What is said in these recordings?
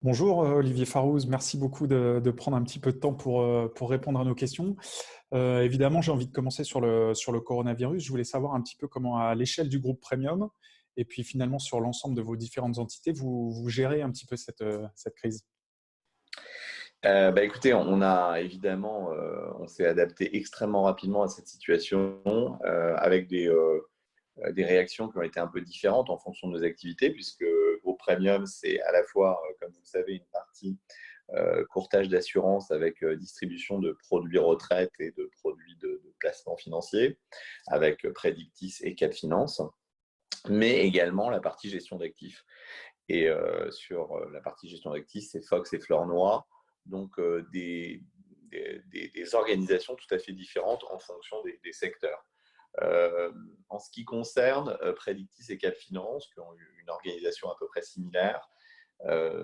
Bonjour Olivier Farouz, merci beaucoup de prendre un petit peu de temps pour répondre à nos questions. Évidemment, j'ai envie de commencer sur le coronavirus. Je voulais savoir un petit peu comment, à l'échelle du groupe Premium, et puis finalement sur l'ensemble de vos différentes entités, vous gérez un petit peu cette crise. Écoutez, on a évidemment, on s'est adapté extrêmement rapidement à cette situation avec des réactions qui ont été un peu différentes en fonction de nos activités, puisque Groupe Premium, c'est à la fois, comme vous le savez, une partie courtage d'assurance avec distribution de produits retraite et de produits de placement financier avec Predictis et Cap Finance, mais également la partie gestion d'actifs. Et sur la partie gestion d'actifs, c'est Fox et Fleurnoy, donc des organisations tout à fait différentes en fonction des secteurs. En ce qui concerne Predictis et Cap Finance, qui ont eu une organisation à peu près similaire,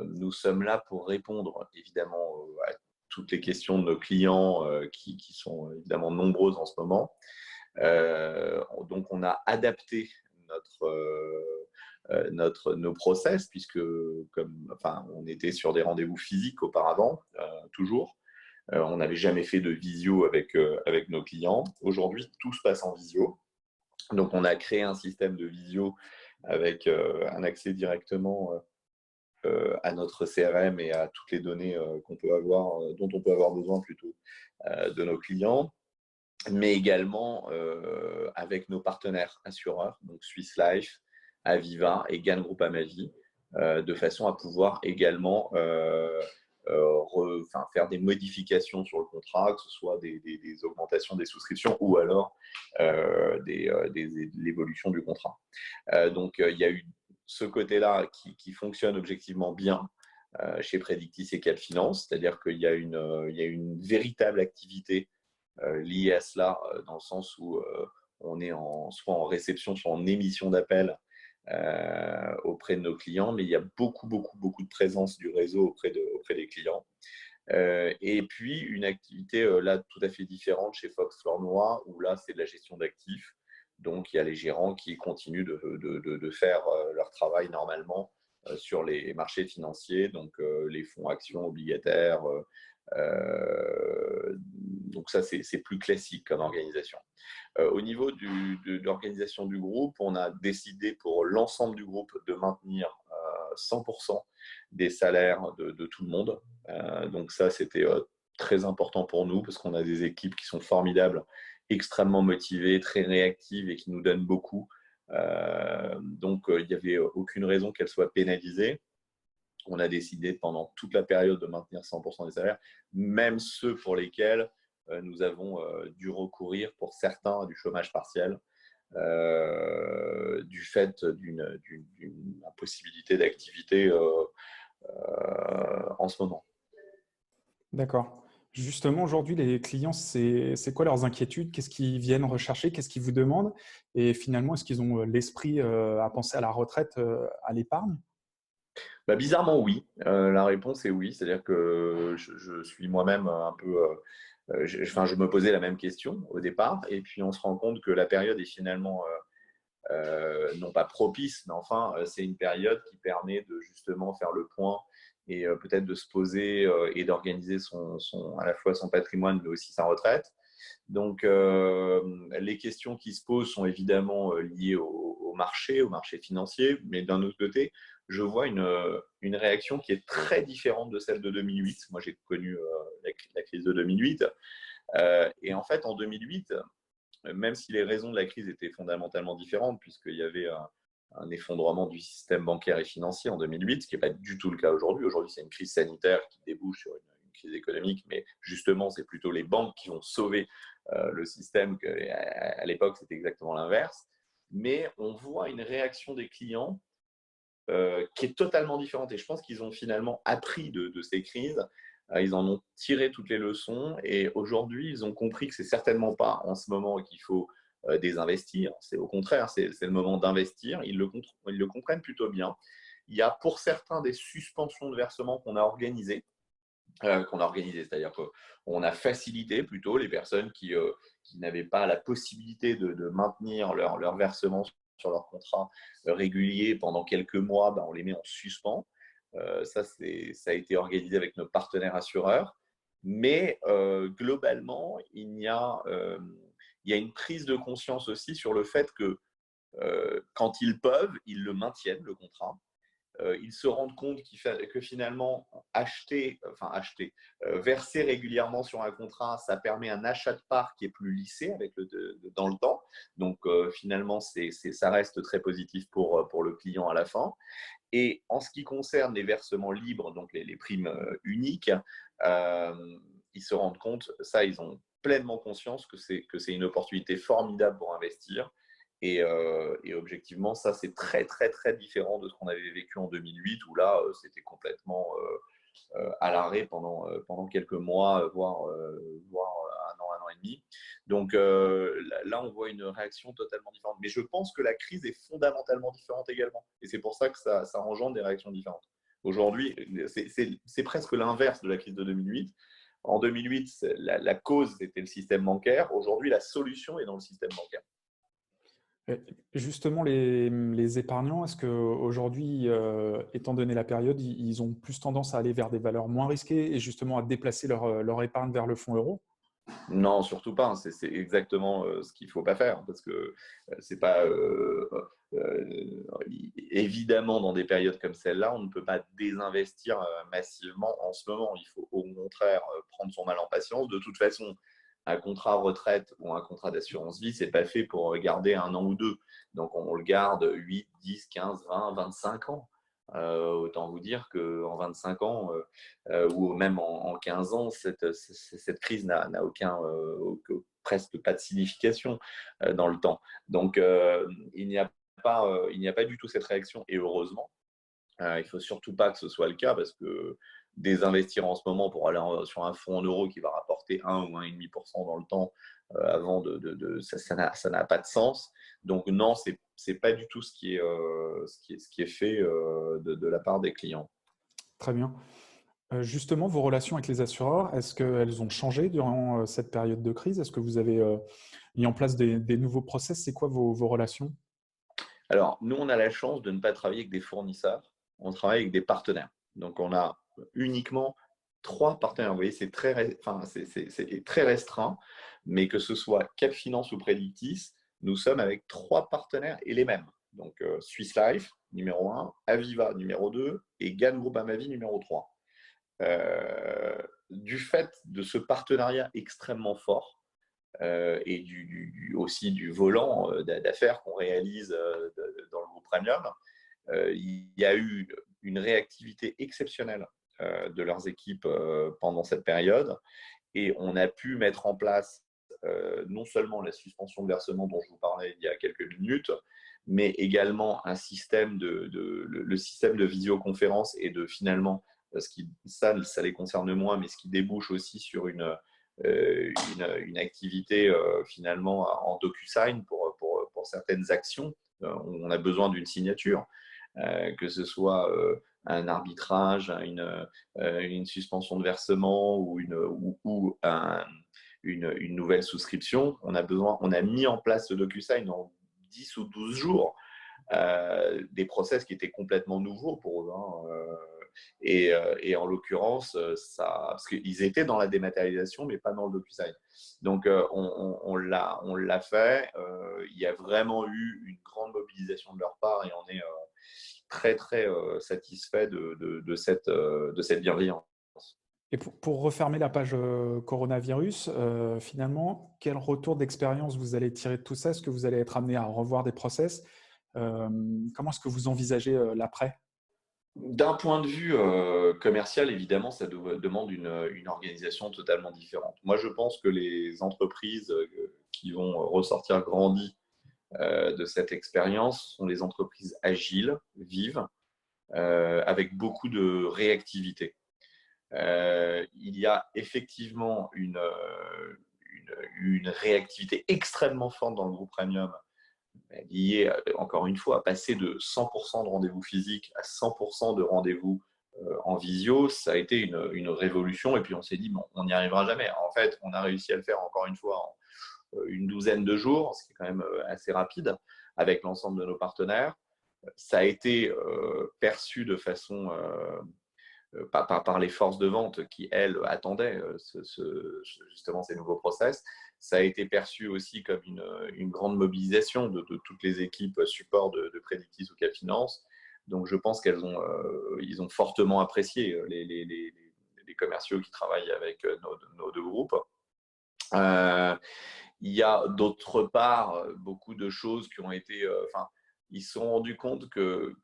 nous sommes là pour répondre évidemment à toutes les questions de nos clients qui sont évidemment nombreuses en ce moment. Donc, on a adapté nos process, puisque on était sur des rendez-vous physiques auparavant, toujours. On n'avait jamais fait de visio avec nos clients. Aujourd'hui, tout se passe en visio. Donc, on a créé un système de visio avec un accès directement à notre CRM et à toutes les données qu'on peut avoir, dont on peut avoir besoin plutôt de nos clients, mais également avec nos partenaires assureurs, donc Swiss Life, Aviva et Gann Group Amavi, de façon à pouvoir également faire des modifications sur le contrat, que ce soit des augmentations des souscriptions ou alors l'évolution du contrat. Donc, il y a eu ce côté-là qui fonctionne objectivement bien chez Predictis et Cap Finance, c'est-à-dire qu'il y a une véritable activité liée à cela, dans le sens où on est soit en réception, soit en émission d'appels auprès de nos clients, mais il y a beaucoup de présence du réseau auprès des clients. Et puis, une activité là tout à fait différente chez Fox Fleurnoy, où là, c'est de la gestion d'actifs. Donc, il y a les gérants qui continuent de faire leur travail normalement sur les marchés financiers, donc les fonds actions obligataires. Donc, ça, c'est plus classique comme organisation. Au niveau de l'organisation du groupe, on a décidé pour l'ensemble du groupe de maintenir 100% des salaires de tout le monde. Donc ça, c'était très important pour nous parce qu'on a des équipes qui sont formidables, extrêmement motivées, très réactives et qui nous donnent beaucoup. Donc, il n'y avait aucune raison qu'elles soient pénalisées. On a décidé pendant toute la période de maintenir 100% des salaires, même ceux pour lesquels nous avons dû recourir pour certains à du chômage partiel, du fait d'une impossibilité d'activité en ce moment. D'accord. Justement, aujourd'hui, les clients, c'est quoi leurs inquiétudes? Qu'est-ce qu'ils viennent rechercher? Qu'est-ce qu'ils vous demandent? Et finalement, est-ce qu'ils ont l'esprit à penser à la retraite, à l'épargne? Bizarrement, oui. La réponse est oui. C'est-à-dire que je suis moi-même un peu… je me posais la même question au départ, et puis on se rend compte que la période est finalement non pas propice, mais enfin, c'est une période qui permet de justement faire le point et peut-être de se poser et d'organiser à la fois son patrimoine, mais aussi sa retraite. Donc, les questions qui se posent sont évidemment liées au marché financier, mais d'un autre côté, je vois une réaction qui est très différente de celle de 2008. Moi, j'ai connu la crise de 2008. Et en fait, en 2008, même si les raisons de la crise étaient fondamentalement différentes, puisqu'il y avait un effondrement du système bancaire et financier en 2008, ce qui n'est pas du tout le cas aujourd'hui. Aujourd'hui, c'est une crise sanitaire qui débouche sur une crise économique, mais justement, c'est plutôt les banques qui vont sauver le système. À l'époque, c'était exactement l'inverse. Mais on voit une réaction des clients qui est totalement différente. Et je pense qu'ils ont finalement appris de ces crises. Ils en ont tiré toutes les leçons. Et aujourd'hui, ils ont compris que c'est certainement pas en ce moment qu'il faut désinvestir. C'est au contraire, c'est le moment d'investir. Ils le comprennent plutôt bien. Il y a pour certains des suspensions de versement qu'on a organisé, c'est-à-dire qu'on a facilité plutôt les personnes qui n'avaient pas la possibilité de maintenir leur versement sur leur contrat régulier pendant quelques mois, on les met en suspens. Ça a été organisé avec nos partenaires assureurs. Mais globalement, il y a une prise de conscience aussi sur le fait que quand ils peuvent, ils le maintiennent, le contrat. Ils se rendent compte que finalement, verser régulièrement sur un contrat, ça permet un achat de part qui est plus lissé dans le temps. Donc finalement, ça reste très positif pour le client à la fin. Et en ce qui concerne les versements libres, donc les primes uniques, ils se rendent compte, ça, ils ont pleinement conscience que c'est une opportunité formidable pour investir. Et objectivement, ça, c'est très, très, très différent de ce qu'on avait vécu en 2008, où là, c'était complètement à l'arrêt pendant quelques mois, voire un an et demi. Donc là, on voit une réaction totalement différente. Mais je pense que la crise est fondamentalement différente également. Et c'est pour ça que ça engendre des réactions différentes. Aujourd'hui, c'est presque l'inverse de la crise de 2008. En 2008, la cause était le système bancaire. Aujourd'hui, la solution est dans le système bancaire. Et justement, les épargnants, est-ce qu'aujourd'hui, étant donné la période, ils ont plus tendance à aller vers des valeurs moins risquées et justement à déplacer leur épargne vers le fonds euro? Non, surtout pas. C'est exactement ce qu'il ne faut pas faire parce que c'est pas évidemment dans des périodes comme celle-là, on ne peut pas désinvestir massivement en ce moment. Il faut au contraire prendre son mal en patience. De toute façon, un contrat retraite ou un contrat d'assurance vie, c'est pas fait pour garder un an ou deux. Donc on le garde 8, 10, 15, 20, 25 ans. Autant vous dire qu'en 25 ans ou même en 15 ans, cette crise n'a presque pas de signification dans le temps. Donc il n'y a pas du tout cette réaction, et heureusement. Il ne faut surtout pas que ce soit le cas parce que désinvestir en ce moment pour aller sur un fonds en euros qui va rapporter 1 ou 1,5% dans le temps, ça n'a pas de sens. Donc non, c'est pas du tout ce qui est fait de la part des clients. Très bien. Justement, vos relations avec les assureurs, est-ce qu'elles ont changé durant cette période de crise? Est-ce que vous avez mis en place des nouveaux process? C'est quoi vos relations? Alors, nous, on a la chance de ne pas travailler avec des fournisseurs, on travaille avec des partenaires. Donc, on a uniquement 3 partenaires. Vous voyez, c'est très restreint, mais que ce soit Cap Finance ou Predictis, nous sommes avec 3 partenaires et les mêmes. Donc, Swiss Life, numéro 1, Aviva, numéro 2, et GAN Group Amavi, numéro 3. Du fait de ce partenariat extrêmement fort, et aussi du volant d'affaires qu'on réalise dans le groupe Premium, il y a eu une réactivité exceptionnelle de leurs équipes pendant cette période, et on a pu mettre en place non seulement la suspension de versement dont je vous parlais il y a quelques minutes, mais également un système le système de visioconférence et de finalement, ça les concerne moins, mais ce qui débouche aussi sur une activité finalement en DocuSign pour certaines actions. On a besoin d'une signature, que ce soit un arbitrage, une suspension de versement ou une nouvelle souscription. On a mis en place ce DocuSign en 10 ou 12 jours, des process qui étaient complètement nouveaux pour eux. Et en l'occurrence, parce qu'ils étaient dans la dématérialisation, mais pas dans le DocuSign. Donc, on l'a fait. Il y a vraiment eu une grande mobilisation de leur part, et on est très, très satisfait de cette bienveillance. Et pour refermer la page coronavirus, finalement, quel retour d'expérience vous allez tirer de tout ça? Est-ce que vous allez être amené à revoir des process? Comment est-ce que vous envisagez l'après? D'un point de vue commercial, évidemment, ça demande une organisation totalement différente. Moi, je pense que les entreprises qui vont ressortir grandies de cette expérience sont les entreprises agiles, vives, avec beaucoup de réactivité. Il y a effectivement une réactivité extrêmement forte dans le groupe Premium, liée, encore une fois, à passer de 100% de rendez-vous physiques à 100% de rendez-vous en visio. Ça a été une révolution, et puis on s'est dit, bon, on n'y arrivera jamais. En fait, on a réussi à le faire encore une fois en une douzaine de jours, ce qui est quand même assez rapide, avec l'ensemble de nos partenaires. ça a été perçu de façon par les forces de vente qui, elles, attendaient justement ces nouveaux process. Ça a été perçu aussi comme une grande mobilisation de toutes les équipes support de Predictis ou Cap Finance. Donc, je pense ils ont fortement apprécié les commerciaux qui travaillent avec nos deux groupes. Il y a d'autre part beaucoup de choses qui ont été… ils se sont rendus compte que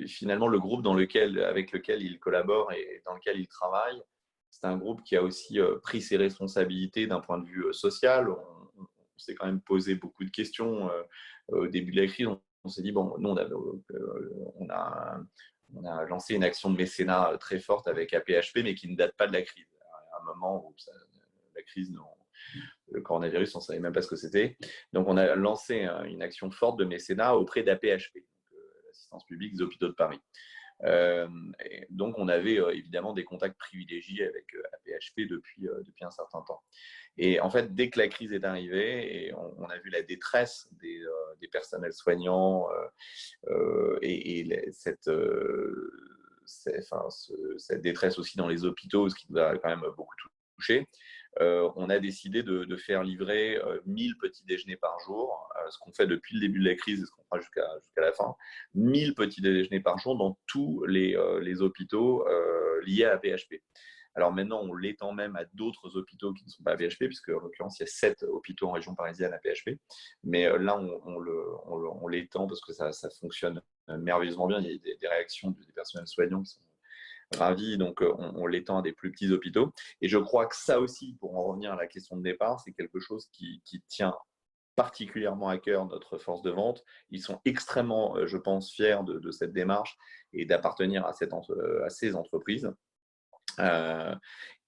finalement, le groupe avec lequel ils collaborent et dans lequel ils travaillent, c'est un groupe qui a aussi pris ses responsabilités d'un point de vue social. On s'est quand même posé beaucoup de questions au début de la crise. On s'est dit, bon, nous, on a lancé une action de mécénat très forte avec APHP, mais qui ne date pas de la crise. À un moment où la crise, le coronavirus, on ne savait même pas ce que c'était. Donc, on a lancé une action forte de mécénat auprès d'APHP, l'assistance publique des hôpitaux de Paris. Donc, on avait évidemment des contacts privilégiés avec APHP depuis un certain temps. Et en fait, dès que la crise est arrivée, et on a vu la détresse des personnels soignants et cette détresse aussi dans les hôpitaux, ce qui nous a quand même beaucoup touché, on a décidé de faire livrer 1000 petits déjeuners par jour, ce qu'on fait depuis le début de la crise et ce qu'on fera jusqu'à la fin. 1000 petits déjeuners par jour dans tous les hôpitaux liés à PHP. Alors maintenant, on l'étend même à d'autres hôpitaux qui ne sont pas à PHP, puisque en l'occurrence, il y a 7 hôpitaux en région parisienne à PHP. Mais là, on l'étend parce que ça fonctionne merveilleusement bien. Il y a des réactions des personnels soignants qui sont ravis, donc on l'étend à des plus petits hôpitaux. Et je crois que ça aussi, pour en revenir à la question de départ, c'est quelque chose qui tient particulièrement à cœur notre force de vente. Ils sont extrêmement, je pense, fiers de cette démarche et d'appartenir à ces entreprises.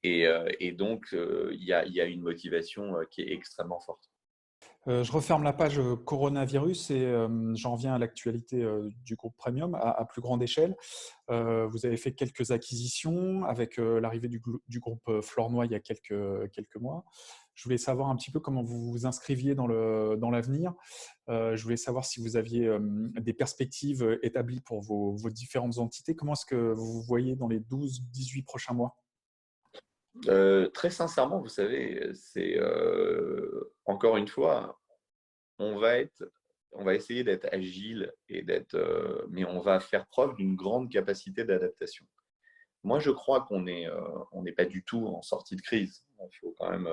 Et donc, il y a une motivation qui est extrêmement forte. Je referme la page coronavirus et j'en viens à l'actualité du groupe Premium à plus grande échelle. Vous avez fait quelques acquisitions avec l'arrivée du groupe Flornoy il y a quelques mois. Je voulais savoir un petit peu comment vous vous inscriviez dans l'avenir. Je voulais savoir si vous aviez des perspectives établies pour vos différentes entités. Comment est-ce que vous vous voyez dans les 12-18 prochains mois? Très sincèrement, vous savez, c'est encore une fois, on va essayer d'être agile mais on va faire preuve d'une grande capacité d'adaptation. Moi, je crois qu'on n'est pas du tout en sortie de crise. Il faut quand même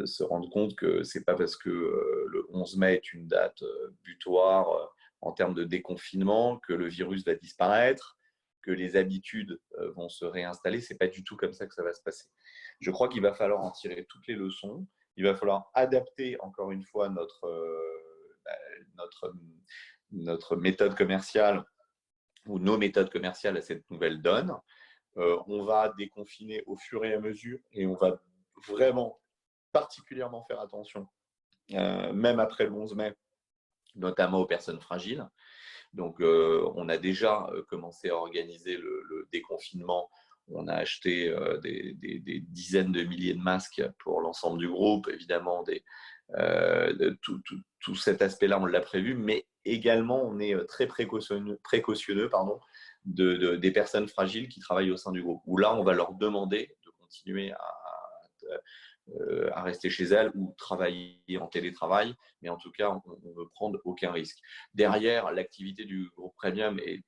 se rendre compte que c'est pas parce que le 11 mai est une date butoir en termes de déconfinement que le virus va disparaître, que les habitudes vont se réinstaller. C'est pas du tout comme ça que ça va se passer. Je crois qu'il va falloir en tirer toutes les leçons. Il va falloir adapter encore une fois notre méthode commerciale ou nos méthodes commerciales à cette nouvelle donne. On va déconfiner au fur et à mesure et on va vraiment particulièrement faire attention, même après le 11 mai, notamment aux personnes fragiles. Donc, on a déjà commencé à organiser le déconfinement. On a acheté des dizaines de milliers de masques pour l'ensemble du groupe. Évidemment, tout cet aspect-là, on l'a prévu, mais également, on est très précautionneux des personnes fragiles qui travaillent au sein du groupe, où là, on va leur demander de continuer à rester chez elles ou travailler en télétravail, mais en tout cas, on ne veut prendre aucun risque. Derrière, l'activité du groupe Premium est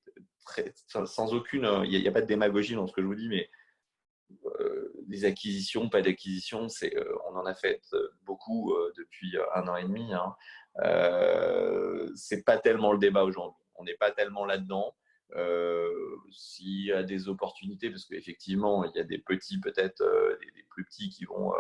sans aucune… Il n'y a pas de démagogie dans ce que je vous dis, mais des acquisitions, pas d'acquisitions, on en a fait beaucoup depuis 1 an et demi. Hein. C'est pas tellement le débat aujourd'hui. On n'est pas tellement là-dedans. S'il y a des opportunités, parce qu'effectivement, il y a des petits, peut-être des plus petits qui vont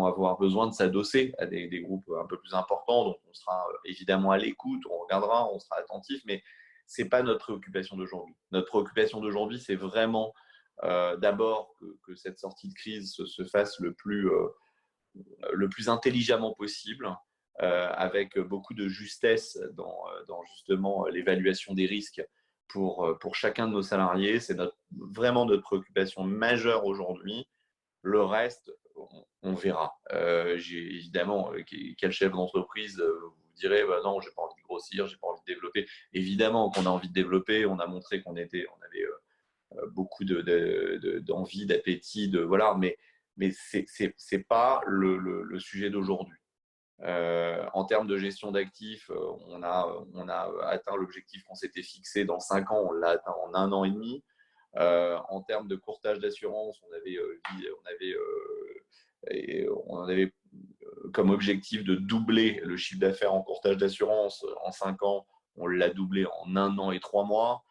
avoir besoin de s'adosser à des groupes un peu plus importants. Donc, on sera évidemment à l'écoute, on regardera, on sera attentif, mais ce n'est pas notre préoccupation d'aujourd'hui. Notre préoccupation d'aujourd'hui, c'est vraiment d'abord que cette sortie de crise se fasse le plus intelligemment possible, avec beaucoup de justesse dans justement l'évaluation des risques pour chacun de nos salariés. C'est vraiment notre préoccupation majeure aujourd'hui. Le reste, on verra. Évidemment, quel chef d'entreprise vous diraient bah, non, j'ai pas envie de grossir, j'ai pas envie de développer. Évidemment qu'on a envie de développer, on a montré qu'on avait beaucoup d'envie, d'appétit, voilà, mais c'est pas le sujet d'aujourd'hui. En termes de gestion d'actifs, on a atteint l'objectif qu'on s'était fixé dans 5 ans, on l'a atteint en 1 an et demi. En termes de courtage d'assurance, on avait comme objectif de doubler le chiffre d'affaires en courtage d'assurance en 5 ans. On l'a doublé en 1 an et 3 mois.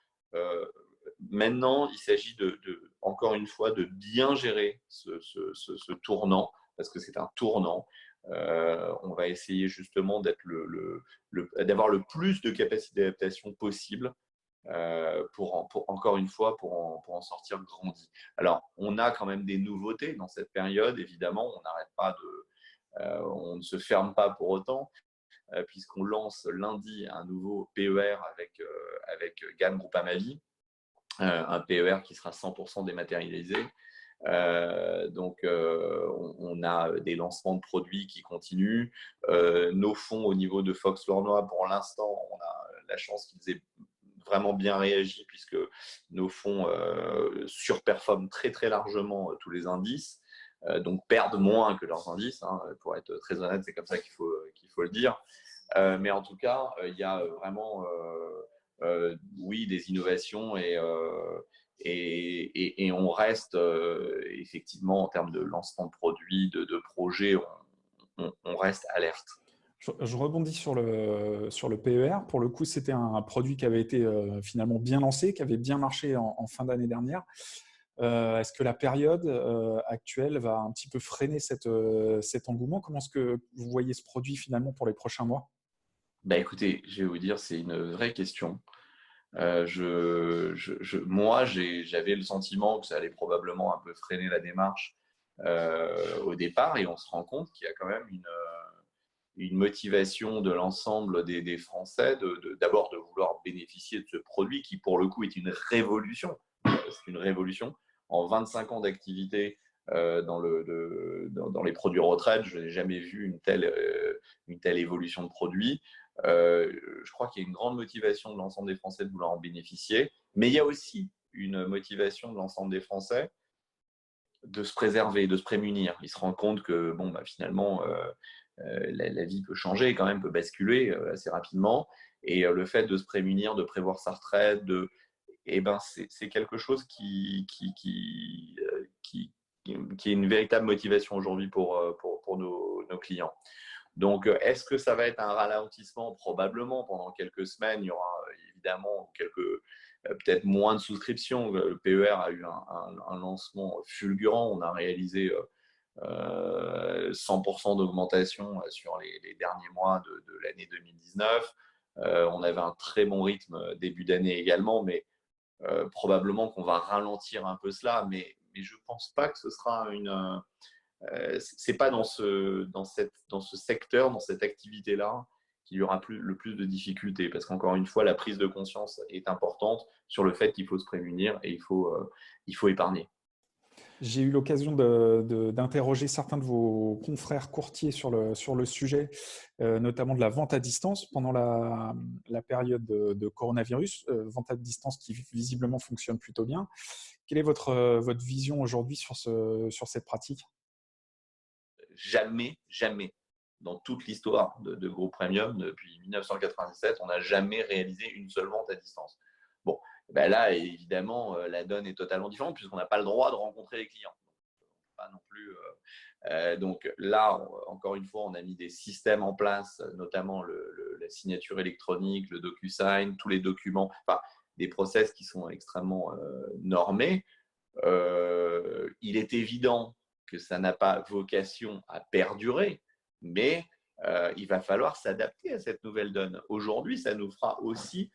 Maintenant, il s'agit encore une fois de bien gérer ce tournant, parce que c'est un tournant. On va essayer justement d'avoir le plus de capacité d'adaptation possible encore une fois, pour en sortir grandi. Alors, on a quand même des nouveautés dans cette période, évidemment, on ne se ferme pas pour autant, puisqu'on lance lundi un nouveau PER avec GAM Groupama Vie, un PER qui sera 100% dématérialisé. On a des lancements de produits qui continuent. Nos fonds au niveau de Fox Lornois, pour l'instant, on a la chance qu'ils aient vraiment bien réagi, puisque nos fonds surperforment très très largement tous les indices, donc perdent moins que leurs indices, hein, pour être très honnête, c'est comme ça qu'il faut le dire. Mais en tout cas, il y a vraiment oui, des innovations et on reste effectivement en termes de lancement de produits, de projets, on reste alerte. Je rebondis sur le PER. Pour le coup, c'était un produit qui avait été finalement bien lancé, qui avait bien marché en fin d'année dernière. Est-ce que la période actuelle va un petit peu freiner cet engouement? Comment est-ce que vous voyez ce produit finalement pour les prochains mois? Bah, écoutez, je vais vous dire, c'est une vraie question. Moi, j'avais le sentiment que ça allait probablement un peu freiner la démarche au départ, et on se rend compte qu'il y a quand même une motivation de l'ensemble des Français d'abord de vouloir bénéficier de ce produit qui, pour le coup, est une révolution. C'est une révolution. En 25 ans d'activité dans les produits retraite, je n'ai jamais vu une telle évolution de produit. Je crois qu'il y a une grande motivation de l'ensemble des Français de vouloir en bénéficier, mais il y a aussi une motivation de l'ensemble des Français de se préserver, de se prémunir. Ils se rendent compte que bon, bah, finalement, la vie peut changer, quand même, peut basculer assez rapidement. Et le fait de se prémunir, de prévoir sa retraite, c'est quelque chose qui est une véritable motivation aujourd'hui pour nos clients. Donc, est-ce que ça va être un ralentissement? Probablement, pendant quelques semaines, il y aura évidemment peut-être moins de souscriptions. Le PER a eu un lancement fulgurant. On a réalisé 100% d'augmentation sur les derniers mois de l'année 2019. On avait un très bon rythme début d'année également, mais probablement qu'on va ralentir un peu cela. Mais je ne pense pas que ce sera c'est pas dans ce secteur, dans cette activité-là, qu'il y aura le plus de difficultés. Parce qu'encore une fois, la prise de conscience est importante sur le fait qu'il faut se prémunir et il faut épargner. J'ai eu l'occasion d'interroger certains de vos confrères courtiers sur le sujet, notamment de la vente à distance pendant la période de coronavirus, vente à distance qui visiblement fonctionne plutôt bien. Quelle est votre vision aujourd'hui sur cette pratique? Jamais, dans toute l'histoire de Groupe Premium, depuis 1997, on n'a jamais réalisé une seule vente à distance. Bon, ben là, évidemment, la donne est totalement différente puisqu'on n'a pas le droit de rencontrer les clients. Pas non plus. Donc là, encore une fois, on a mis des systèmes en place, notamment la signature électronique, le DocuSign, tous les documents, enfin, des process qui sont extrêmement normés. Il est évident que ça n'a pas vocation à perdurer, mais il va falloir s'adapter à cette nouvelle donne. Aujourd'hui, ça nous fera aussi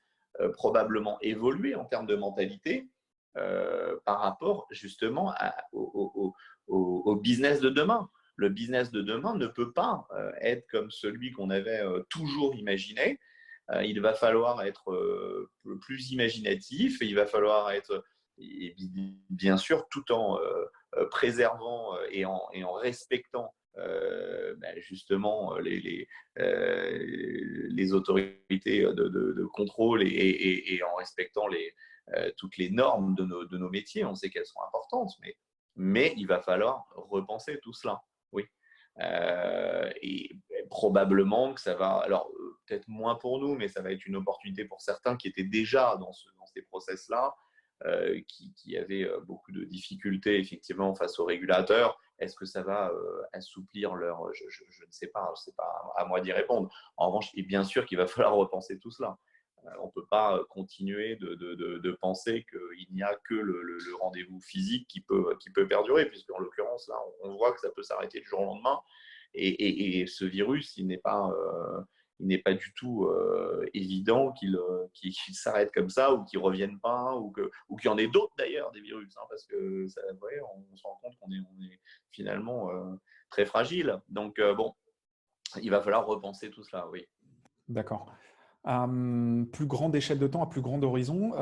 probablement évoluer en termes de mentalité par rapport justement au business de demain. Le business de demain ne peut pas être comme celui qu'on avait toujours imaginé. Il va falloir être plus imaginatif et il va falloir être, et bien sûr, tout en préservant et en respectant justement les autorités de contrôle et en respectant toutes les normes de nos métiers. On sait qu'elles sont importantes, mais il va falloir repenser tout cela. Oui. Et probablement que ça va, alors peut-être moins pour nous, mais ça va être une opportunité pour certains qui étaient déjà dans ces process-là, qui avaient beaucoup de difficultés effectivement face aux régulateurs. Est-ce que ça va assouplir leur… Je ne sais pas, c'est pas à moi d'y répondre. En revanche, et bien sûr qu'il va falloir repenser tout cela. On ne peut pas continuer de penser qu'il n'y a que le rendez-vous physique qui peut perdurer, puisqu'en l'occurrence, là, on voit que ça peut s'arrêter du jour au lendemain. Et ce virus, il n'est pas du tout évident qu'il s'arrête comme ça ou qu'il ne revienne pas ou qu'il y en ait d'autres d'ailleurs, des virus, hein, parce que ça, ouais, on se rend compte qu'on est finalement très fragile. Donc, bon, il va falloir repenser tout cela, oui. D'accord. Plus grande échelle de temps, à plus grand horizon,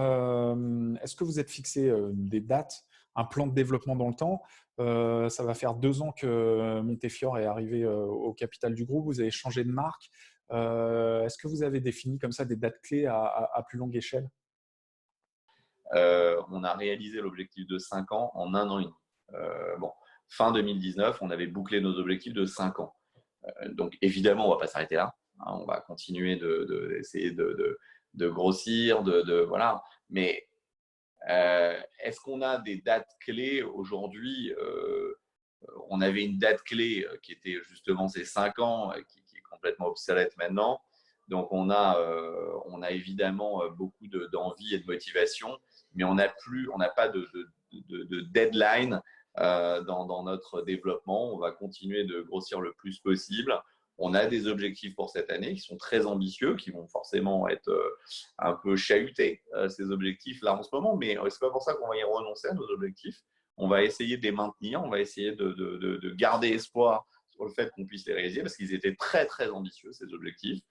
est-ce que vous êtes fixé des dates, un plan de développement dans le temps? Ça va faire 2 ans que Montefiore est arrivé au capital du groupe, vous avez changé de marque. Est-ce que vous avez défini comme ça des dates clés à plus longue échelle? On a réalisé l'objectif de 5 ans en 1 an et demi. Bon, fin 2019, on avait bouclé nos objectifs de 5 ans. Donc évidemment, on ne va pas s'arrêter là. Hein, on va continuer d'essayer de grossir, voilà. Mais est-ce qu'on a des dates clés aujourd'hui? On avait une date clé qui était justement ces 5 ans, qui est complètement obsolète maintenant. Donc on a évidemment beaucoup d'envie et de motivation, mais on n'a pas de deadline dans notre développement. On va continuer de grossir le plus possible. On a des objectifs pour cette année qui sont très ambitieux, qui vont forcément être un peu chahutés, ces objectifs-là en ce moment, mais ce n'est pas pour ça qu'on va y renoncer à nos objectifs. On va essayer de les maintenir, on va essayer de garder espoir sur le fait qu'on puisse les réaliser, parce qu'ils étaient très, très ambitieux, ces objectifs.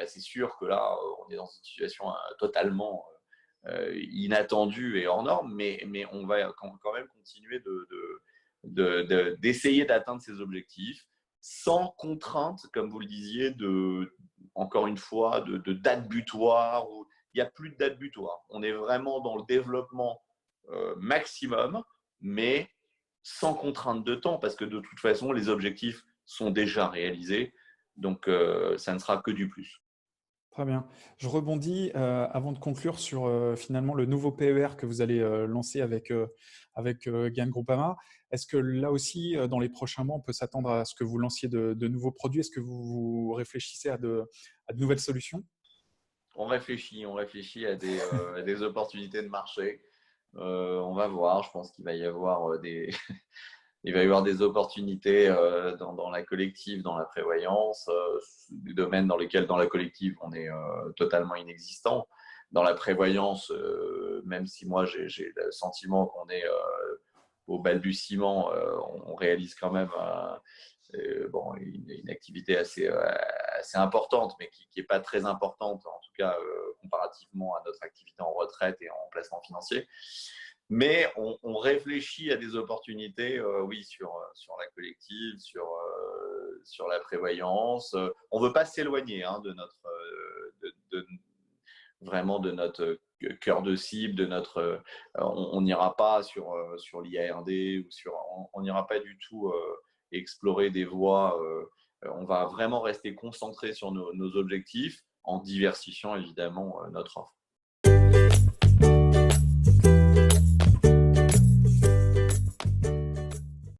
C'est sûr que là, on est dans une situation totalement inattendue et hors norme, mais on va quand même continuer d'essayer d'atteindre ces objectifs sans contrainte, comme vous le disiez, encore une fois, de date butoir. Il n'y a plus de date butoir. On est vraiment dans le développement maximum, mais sans contrainte de temps, parce que de toute façon, les objectifs sont déjà réalisés. Donc, ça ne sera que du plus. Très bien. Je rebondis avant de conclure sur finalement le nouveau PER que vous allez lancer avec Gain Groupama. Est-ce que là aussi, dans les prochains mois, on peut s'attendre à ce que vous lanciez de nouveaux produits? Est-ce que vous réfléchissez à de nouvelles solutions? On réfléchit à des opportunités de marché. On va voir. Je pense qu'il va y avoir il va y avoir des opportunités dans la collective, dans la prévoyance, des domaines dans lesquels, dans la collective, on est totalement inexistant. Dans la prévoyance, même si moi, j'ai le sentiment qu'on est au balbutiement, on réalise quand même une activité assez importante, mais qui n'est pas très importante, en tout cas comparativement à notre activité en retraite et en placement financier. Mais on réfléchit à des opportunités, oui, sur la collective, sur la prévoyance. On ne veut pas s'éloigner vraiment de notre cœur de cible, on n'ira pas sur l'IARD on n'ira pas du tout explorer des voies. On va vraiment rester concentré sur nos objectifs en diversifiant évidemment notre offre.